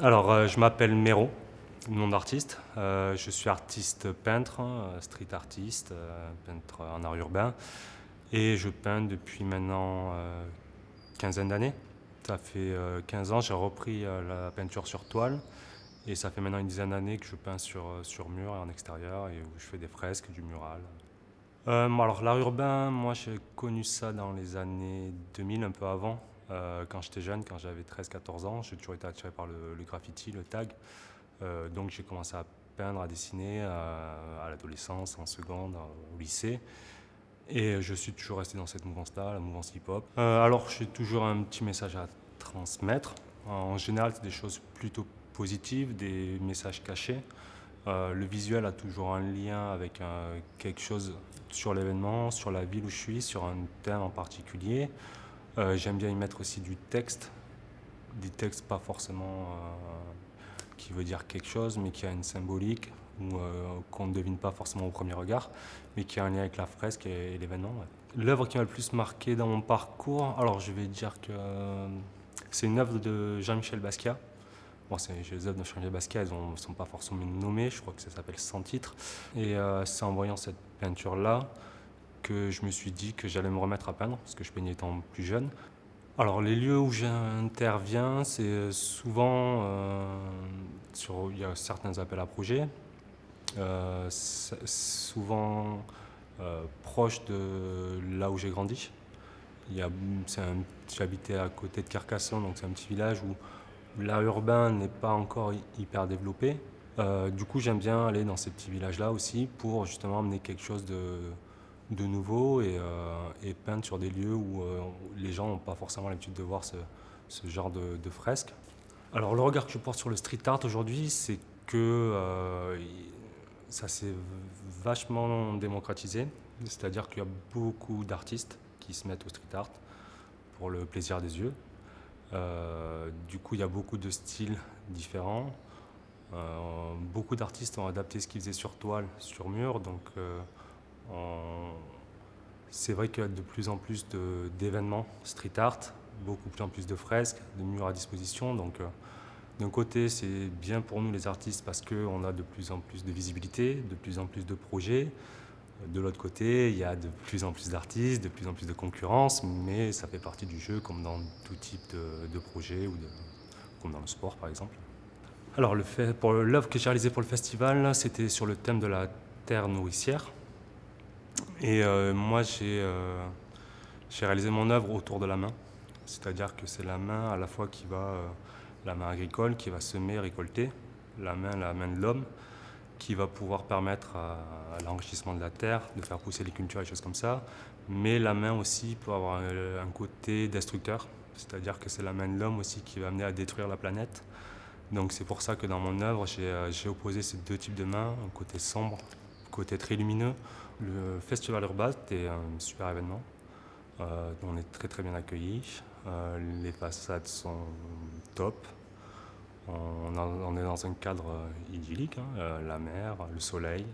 Je m'appelle Mero, nom d'artiste. Je suis artiste peintre, street artiste, peintre en art urbain. Et je peins depuis maintenant quinzaine d'années. Ça fait 15 ans, j'ai repris la peinture sur toile. Et ça fait maintenant une dizaine d'années que je peins sur mur et en extérieur et où je fais des fresques, du mural. L'art urbain, moi j'ai connu ça dans les années 2000, un peu avant. Quand j'étais jeune, quand j'avais 13-14 ans, j'ai toujours été attiré par le graffiti, le tag. Donc j'ai commencé à peindre, à dessiner à l'adolescence, en seconde, au lycée. Et je suis toujours resté dans cette mouvance-là, la mouvance hip-hop. J'ai toujours un petit message à transmettre. En général, c'est des choses plutôt positives, des messages cachés. Le visuel a toujours un lien avec quelque chose sur l'événement, sur la ville où je suis, sur un thème en particulier. J'aime bien y mettre aussi du texte, des textes pas forcément qui veut dire quelque chose, mais qui a une symbolique ou qu'on ne devine pas forcément au premier regard, mais qui a un lien avec la fresque et l'événement. Ouais. L'œuvre qui m'a le plus marqué dans mon parcours, alors je vais dire que c'est une œuvre de Jean-Michel Basquiat. Bon, les œuvres de Jean-Michel Basquiat, elles ne sont pas forcément nommées, je crois que ça s'appelle Sans titre. Et c'est en voyant cette peinture-là que je me suis dit que j'allais me remettre à peindre, parce que je peignais étant plus jeune. Alors les lieux où j'interviens, c'est souvent, il y a certains appels à projets, souvent proche de là où j'ai grandi. J'habitais à côté de Carcassonne, donc c'est un petit village où l'art urbain n'est pas encore hyper développé. Du coup, j'aime bien aller dans ces petits villages-là aussi pour justement amener quelque chose de nouveau et peindre sur des lieux où les gens n'ont pas forcément l'habitude de voir ce genre de fresques. Alors le regard que je porte sur le street art aujourd'hui, c'est que ça s'est vachement démocratisé, c'est-à-dire qu'il y a beaucoup d'artistes qui se mettent au street art pour le plaisir des yeux. Du coup, il y a beaucoup de styles différents. Beaucoup d'artistes ont adapté ce qu'ils faisaient sur toile, sur mur, donc c'est vrai qu'il y a de plus en plus d'événements street art, beaucoup plus de fresques, de murs à disposition. Donc, d'un côté, c'est bien pour nous les artistes parce qu'on a de plus en plus de visibilité, de plus en plus de projets. De l'autre côté, il y a de plus en plus d'artistes, de plus en plus de concurrence, mais ça fait partie du jeu comme dans tout type de projet comme dans le sport par exemple. Alors pour l'œuvre que j'ai réalisée pour le festival, c'était sur le thème de la terre nourricière. Et moi, j'ai réalisé mon œuvre autour de la main. C'est-à-dire que c'est la main à la fois la main agricole qui va semer, récolter, la main de l'homme, qui va pouvoir permettre à l'enrichissement de la terre, de faire pousser les cultures et des choses comme ça. Mais la main aussi peut avoir un côté destructeur. C'est-à-dire que c'est la main de l'homme aussi qui va amener à détruire la planète. Donc c'est pour ça que dans mon œuvre, j'ai opposé ces deux types de mains, un côté sombre, un côté très lumineux. Le Festival Urbain est un super événement. On est très très bien accueillis. Les façades sont top. On est dans un cadre idyllique, hein, la mer, le soleil.